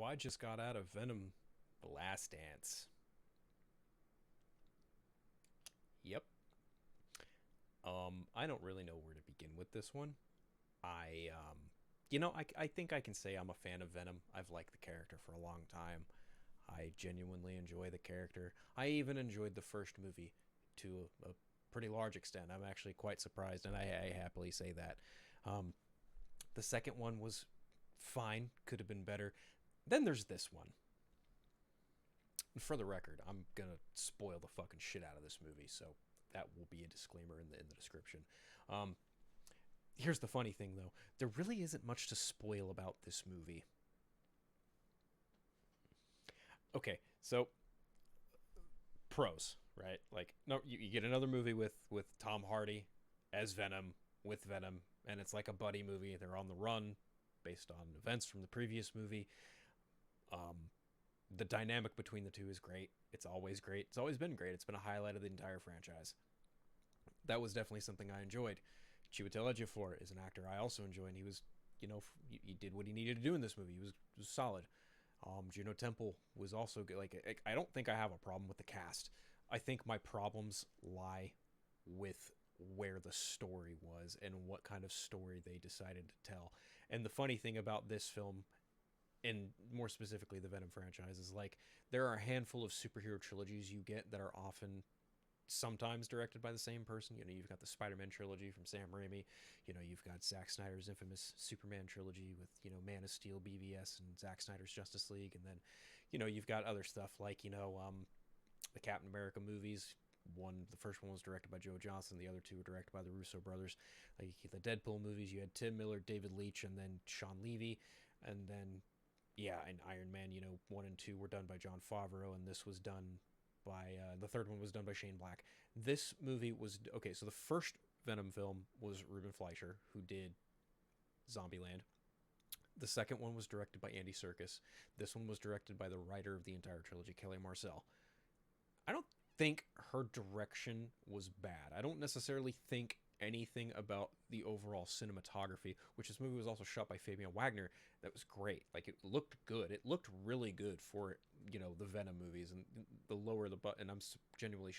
I just got out of Venom The Last Dance. Yep. I don't really know where to begin with this one. I I think I can say I'm a fan of Venom. I've liked the character for a long time. I genuinely enjoy the character. I even enjoyed the first movie to a pretty large extent. I'm actually quite surprised, and I happily say that. Um, the second one was fine, could have been better. Then there's this one. And for the record, I'm gonna spoil the fucking shit out of this movie, so that will be a disclaimer in the description. Um, Here's the funny thing, though. There really isn't much to spoil about this movie. Okay, so pros, right? Like, no, you get another movie with Tom Hardy as Venom, with Venom, and it's like a buddy movie. They're on the run, based on events from the previous movie. Um, the dynamic between the two is great. It's always great. It's always been great. It's been a highlight of the entire franchise. That was definitely something I enjoyed. Chiwetel Ejiofor is an actor I also enjoy, and he was, he did what he needed to do in this movie. He was solid. Juno Temple was also good. Like, I don't think I have a problem with the cast. I think my problems lie with where the story was and what kind of story they decided to tell. And the funny thing about this film, and more specifically the Venom franchise, is like there are a handful of superhero trilogies you get that are often sometimes directed by the same person. You've got the Spider-Man trilogy from Sam Raimi. You've got Zack Snyder's infamous Superman trilogy with, Man of Steel, BVS, and Zack Snyder's Justice League. And then, you've got other stuff like, the Captain America movies. The first one was directed by Joe Johnston. The other two were directed by the Russo brothers. Like the Deadpool movies, you had Tim Miller, David Leitch, and then Sean Levy. And then, yeah, and Iron Man, 1 and 2 were done by Jon Favreau, and this was done by the third one was done by Shane Black. This movie was okay. So the first Venom film was Ruben Fleischer, who did Zombieland. The second one was directed by Andy Serkis. This one was directed by the writer of the entire trilogy, Kelly Marcel. I don't think her direction was bad. I don't necessarily think anything about the overall cinematography, which this movie was also shot by Fabian Wagner. That was great. Like, it looked good. It looked really good for, the Venom movies, and the lower the budget. And I'm genuinely,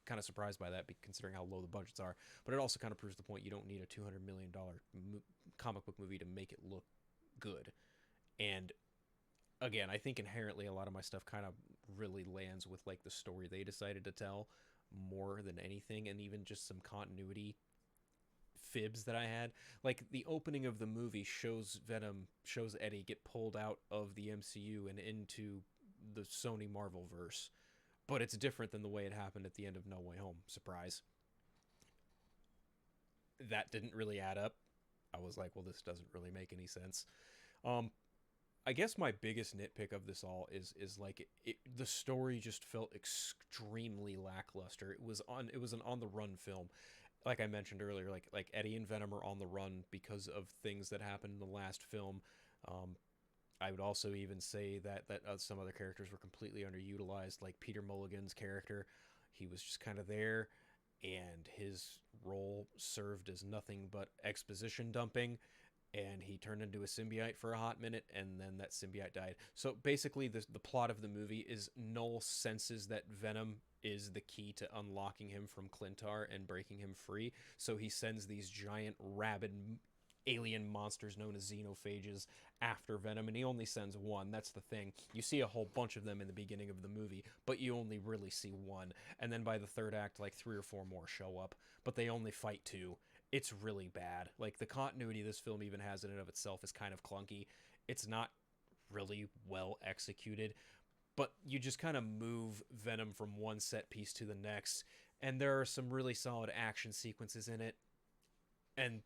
kind of surprised by that, considering how low the budgets are. But it also kind of proves the point: you don't need a $200 million comic book movie to make it look good. And again, I think inherently a lot of my stuff kind of really lands with like the story they decided to tell more than anything, and even just some continuity fibs that I had. Like the opening of the movie shows Eddie get pulled out of the MCU and into the Sony Marvel verse, but it's different than the way it happened at the end of No Way Home. Surprise. That didn't really add up. I was like, well, this doesn't really make any sense. Um, I guess my biggest nitpick of this all is like the story just felt extremely lackluster. It was an on the run film, like I mentioned earlier. Like Eddie and Venom are on the run because of things that happened in the last film. Um, I would also even say that some other characters were completely underutilized, like Peter Mulligan's character. He was just kind of there, and his role served as nothing but exposition dumping, and he turned into a symbiote for a hot minute, and then that symbiote died. So basically, the plot of the movie is Null senses that Venom is the key to unlocking him from Clintar and breaking him free. So he sends these giant rabid alien monsters known as xenophages after Venom, and he only sends one. That's the thing. You see a whole bunch of them in the beginning of the movie, but you only really see one. And then by the third act, like 3 or 4 more show up, but they only fight two. It's really bad. Like the continuity this film even has in and of itself is kind of clunky. It's not really well executed, but you just kind of move Venom from one set piece to the next, and there are some really solid action sequences in it. And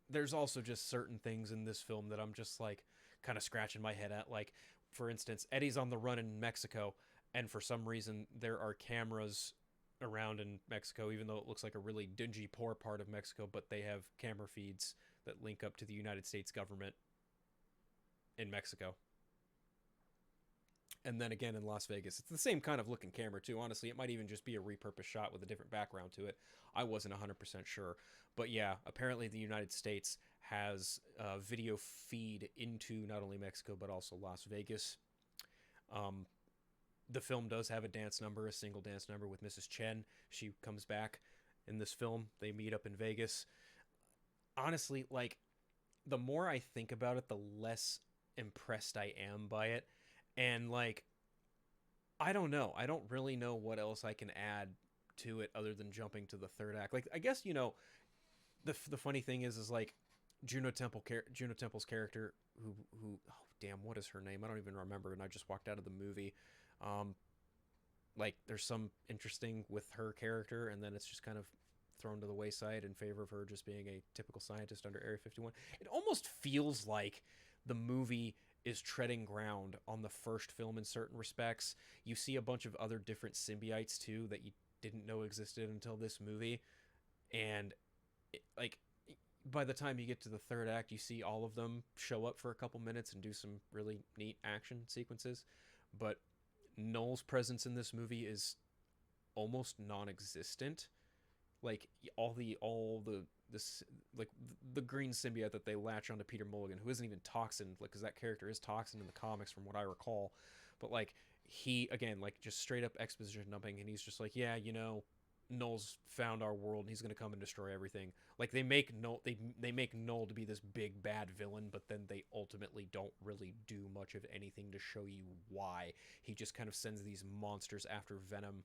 there's also just certain things in this film that I'm just like kind of scratching my head at. Like, for instance, Eddie's on the run in Mexico, and for some reason there are cameras around in Mexico, even though it looks like a really dingy, poor part of Mexico, but they have camera feeds that link up to the United States government in Mexico. And then again in Las Vegas, it's the same kind of looking camera too. Honestly, it might even just be a repurposed shot with a different background to it. I wasn't 100% sure. But yeah, apparently the United States has a video feed into not only Mexico but also Las Vegas. Um, the film does have a dance number, a single dance number with Mrs. Chen. She comes back in this film. They meet up in Vegas. Honestly, like, the more I think about it, the less impressed I am by it. And like, I don't know. I don't really know what else I can add to it other than jumping to the third act. Like, I guess, the funny thing is like Juno Temple's character, who oh damn, what is her name? I don't even remember, and I just walked out of the movie. Um, like, there's some interesting with her character, and then it's just kind of thrown to the wayside in favor of her just being a typical scientist under Area 51. It almost feels like the movie is treading ground on the first film in certain respects. You see a bunch of other different symbiotes too that you didn't know existed until this movie, and like, by the time you get to the third act, you see all of them show up for a couple minutes and do some really neat action sequences. But Noel's presence in this movie is almost non-existent. Like, all the this like the green symbiote that they latch onto Peter Mulligan, who isn't even Toxin, like, because that character is Toxin in the comics from what I recall. But like, he, again, like, just straight up exposition dumping, and he's just like, yeah, Noel's found our world and he's going to come and destroy everything. Like, they make Noel to be this big bad villain, but then they ultimately don't really do much of anything to show you why. He just kind of sends these monsters after Venom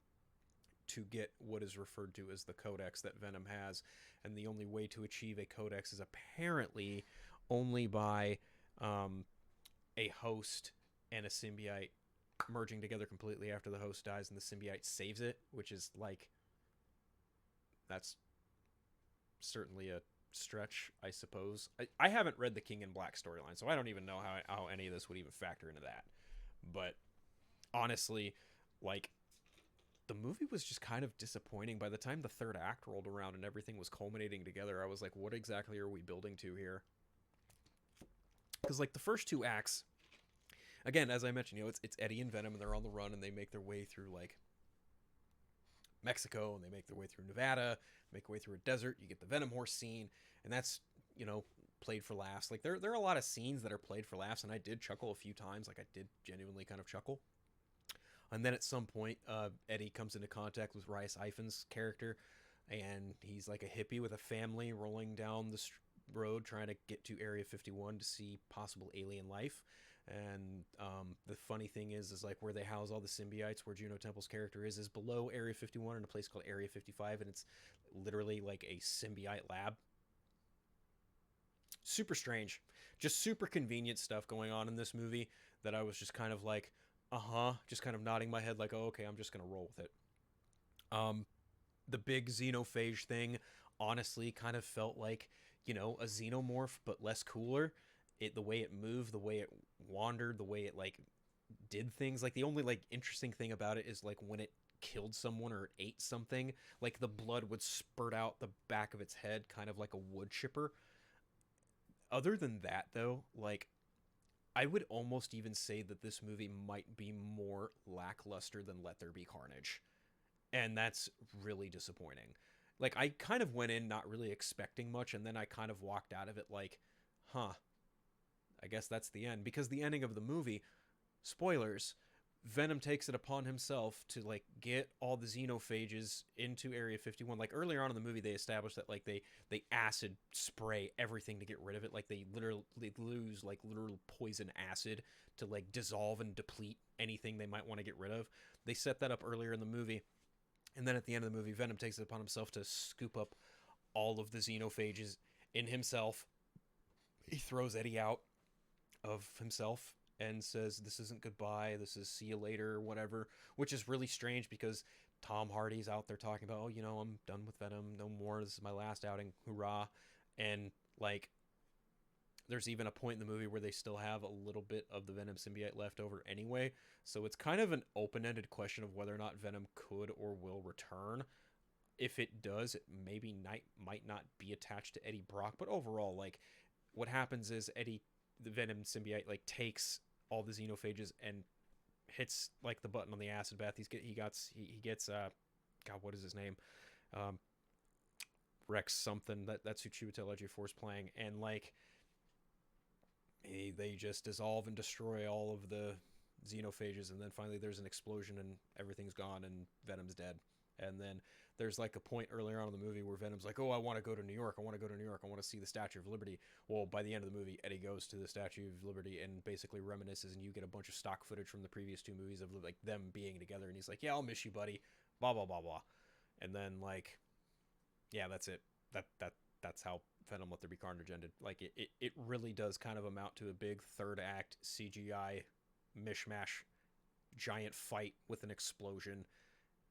to get what is referred to as the codex that Venom has, and the only way to achieve a codex is apparently only by a host and a symbiote merging together completely after the host dies and the symbiote saves it, which is like, that's certainly a stretch, I suppose. I haven't read the King in Black storyline, so I don't even know how any of this would even factor into that. But honestly, like, the movie was just kind of disappointing. By the time the third act rolled around and everything was culminating together, I was like, what exactly are we building to here? Because like, the first two acts, again, as I mentioned, it's Eddie and Venom, and they're on the run, and they make their way through like Mexico, and they make their way through Nevada, make their way through a desert. You get the Venom horse scene, and that's, played for laughs. Like, there are a lot of scenes that are played for laughs, and I did chuckle a few times. Like, I did genuinely kind of chuckle. And then at some point, Eddie comes into contact with Rice Ifan's character, and he's like a hippie with a family rolling down the road trying to get to Area 51 to see possible alien life. And the funny thing is like, where they house all the symbiotes, where Juno Temple's character is below Area 51 in a place called Area 55, and it's literally like a symbiote lab. Super strange. Just super convenient stuff going on in this movie that I was just kind of like, just kind of nodding my head like, oh, okay, I'm just going to roll with it. The big xenophage thing honestly kind of felt like, a xenomorph, but less cooler. The way it moved, the way it wandered, the way it like did things. Like, the only like interesting thing about it is like when it killed someone or it ate something, like the blood would spurt out the back of its head, kind of like a wood chipper. Other than that, though, like, I would almost even say that this movie might be more lackluster than Let There Be Carnage. And that's really disappointing. Like, I kind of went in not really expecting much, and then I kind of walked out of it like, I guess that's the end. Because the ending of the movie, spoilers, Venom takes it upon himself to like get all the xenophages into Area 51. Like, earlier on in the movie, they established that like they acid spray everything to get rid of it. Like, they lose like literal poison acid to like dissolve and deplete anything they might want to get rid of. They set that up earlier in the movie, and then at the end of the movie, Venom takes it upon himself to scoop up all of the xenophages in himself. He throws Eddie out of himself and says, this isn't goodbye, this is see you later, whatever, which is really strange because Tom Hardy's out there talking about, oh, I'm done with Venom, no more, this is my last outing, hoorah. And like, there's even a point in the movie where they still have a little bit of the Venom symbiote left over anyway, so it's kind of an open-ended question of whether or not Venom could or will return. If it does, it maybe might not be attached to Eddie Brock, but overall, like, what happens is Eddie, the Venom symbiote, like, takes all the xenophages and hits like the button on the acid bath. He gets God, what is his name? Rex something, that's who Chiwetel Ejiofor is playing, and like they just dissolve and destroy all of the xenophages, and then finally there's an explosion and everything's gone and Venom's dead. And then there's like a point earlier on in the movie where Venom's like, oh, I want to go to New York, I want to go to New York, I want to see the Statue of Liberty. Well, by the end of the movie, Eddie goes to the Statue of Liberty and basically reminisces, and you get a bunch of stock footage from the previous two movies of like them being together, and he's like, yeah, I'll miss you, buddy, blah blah blah blah. And then like, yeah, that's it. That's how Venom Let There Be Carnage ended. Like it really does kind of amount to a big third act CGI mishmash giant fight with an explosion,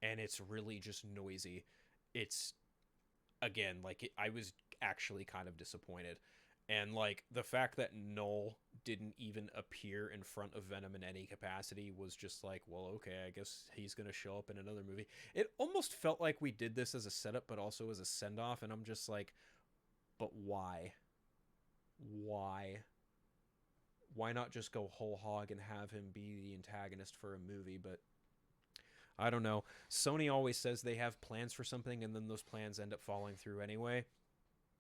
and it's really just noisy. It's again like I was actually kind of disappointed, and like the fact that Null didn't even appear in front of Venom in any capacity was just like, well, okay, I guess he's gonna show up in another movie. It almost felt like we did this as a setup but also as a send-off, and I'm just like, but why why not just go whole hog and have him be the antagonist for a movie? But I don't know. Sony always says they have plans for something, and then those plans end up falling through anyway.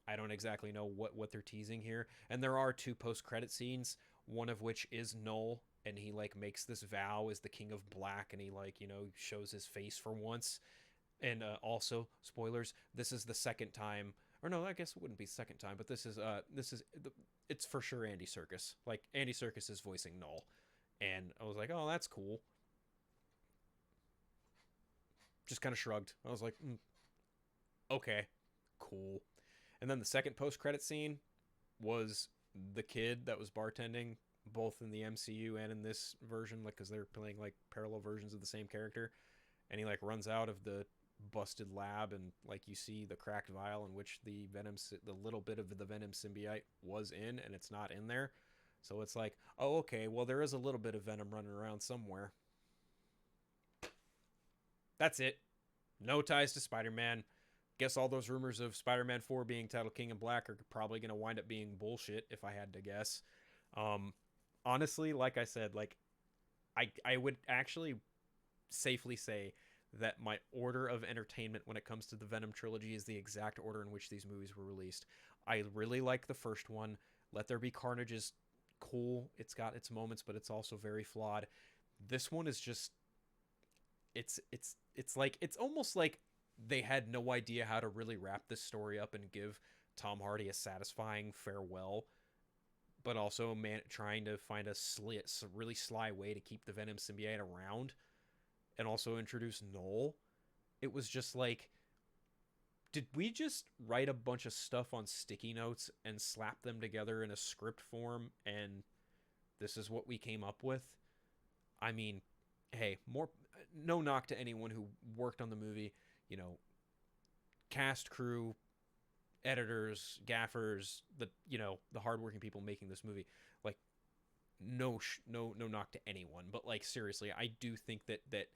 I don't exactly know what they're teasing here. And there are two post-credit scenes, one of which is Null, and he like makes this vow as the King of Black, and he like, you know, shows his face for once. And also, spoilers, this is the second time, or no, I guess it wouldn't be the second time, but it's for sure Andy Serkis. Like Andy Serkis is voicing Null, and I was like, oh, that's cool. Just kind of shrugged. I was like, okay, cool. And then the second post-credit scene was the kid that was bartending, both in the MCU and in this version, like because they're playing like parallel versions of the same character, and he like runs out of the busted lab, and like you see the cracked vial in which the little bit of the Venom symbiote was in, and it's not in there. So it's like, oh, okay, well there is a little bit of Venom running around somewhere. That's it. No ties to Spider-Man. Guess all those rumors of Spider-Man 4 being titled King in Black are probably going to wind up being bullshit, if I had to guess. Um, Honestly, like I said, like I would actually safely say that my order of entertainment when it comes to the Venom trilogy is the exact order in which these movies were released. I really like the first one. Let There Be Carnage is cool. It's got its moments, but it's also very flawed. This one is just it's almost like they had no idea how to really wrap this story up and give Tom Hardy a satisfying farewell, but also trying to find a really sly way to keep the Venom symbiote around and also introduce Null. It was just like, did we just write a bunch of stuff on sticky notes and slap them together in a script form, and this is what we came up with? I mean, hey, no knock to anyone who worked on the movie, you know, cast, crew, editors, gaffers, the hardworking people making this movie. Like, no knock to anyone, but like seriously, I do think that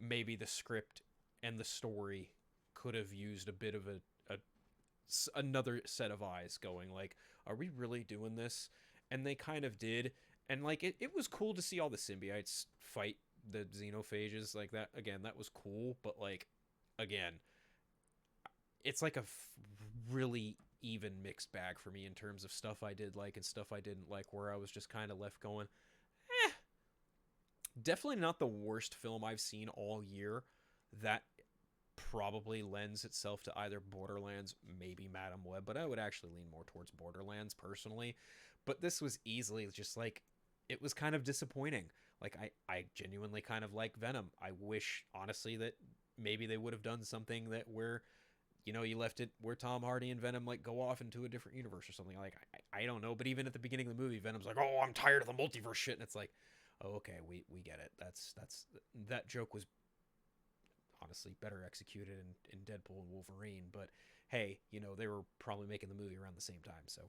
maybe the script and the story could have used a bit of another set of eyes going like, are we really doing this? And they kind of did. And like it was cool to see all the symbiotes fight the xenophages like that. Again, that was cool, but like, again, it's like a really even mixed bag for me in terms of stuff I did like and stuff I didn't like, where I was just kind of left going, definitely not the worst film I've seen all year. That probably lends itself to either Borderlands, maybe Madam Web, but I would actually lean more towards Borderlands personally. But this was easily just like, it was kind of disappointing. Like I genuinely kind of like Venom. I wish honestly that maybe they would have done something that where, you know, you left it where Tom Hardy and Venom like go off into a different universe or something. Like I don't know, but even at the beginning of the movie, Venom's like, oh, I'm tired of the multiverse shit, and it's like, oh, okay, we get it. That joke was honestly better executed in Deadpool and Wolverine, but hey, you know, they were probably making the movie around the same time, so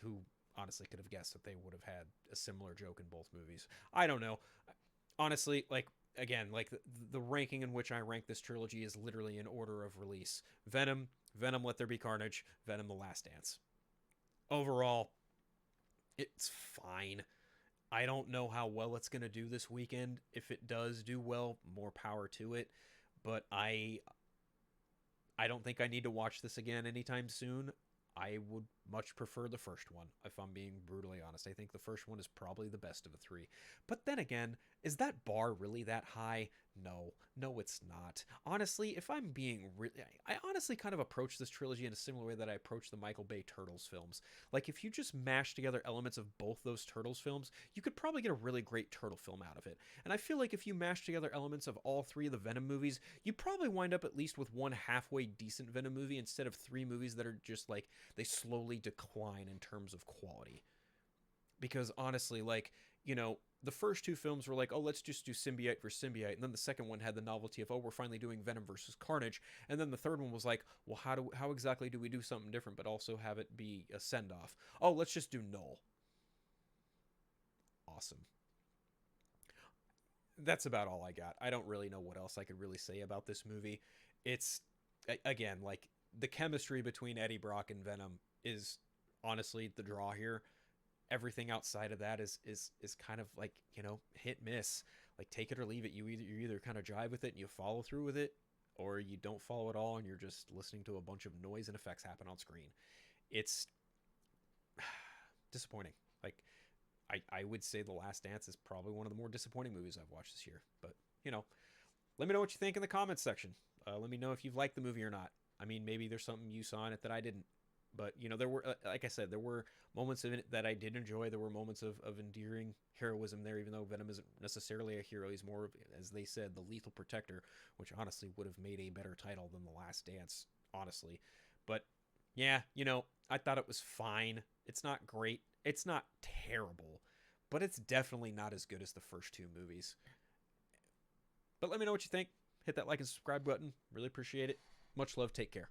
who honestly could have guessed that they would have had a similar joke in both movies? I don't know. Honestly, like, again, like the ranking in which I rank this trilogy is literally in order of release: Venom, Venom Let There Be Carnage, Venom The Last Dance. Overall, it's fine. I don't know how well it's going to do this weekend. If it does do well, more power to it. But I don't think I need to watch this again anytime soon. I would much prefer the first one, if I'm being brutally honest. I think the first one is probably the best of the three. But then again, is that bar really that high? No, no, it's not. Honestly, if I'm being really, I honestly kind of approach this trilogy in a similar way that I approach the Michael Bay Turtles films. Like, if you just mash together elements of both those Turtles films, you could probably get a really great Turtle film out of it. And I feel like if you mash together elements of all three of the Venom movies, you probably wind up at least with one halfway decent Venom movie instead of three movies that are just like they slowly decline in terms of quality. Because honestly, like, the first two films were like, oh, let's just do symbiote versus symbiote. And then the second one had the novelty of, oh, we're finally doing Venom versus Carnage. And then the third one was like, well, how exactly do we do something different, but also have it be a send off? Oh, let's just do Null. Awesome. That's about all I got. I don't really know what else I could really say about this movie. It's, again, like, the chemistry between Eddie Brock and Venom is honestly the draw here. Everything outside of that is kind of like, hit miss. Like, take it or leave it. You either kind of jive with it and you follow through with it, or you don't follow at all and you're just listening to a bunch of noise and effects happen on screen. It's disappointing. Like, I would say The Last Dance is probably one of the more disappointing movies I've watched this year. But, let me know what you think in the comments section. Let me know if you've liked the movie or not. I mean, maybe there's something you saw in it that I didn't. But, there were, like I said, there were moments in it that I did enjoy. There were moments of endearing heroism there, even though Venom isn't necessarily a hero. He's more of, as they said, the lethal protector, which honestly would have made a better title than The Last Dance, honestly. But, yeah, I thought it was fine. It's not great. It's not terrible. But it's definitely not as good as the first two movies. But let me know what you think. Hit that like and subscribe button. Really appreciate it. Much love. Take care.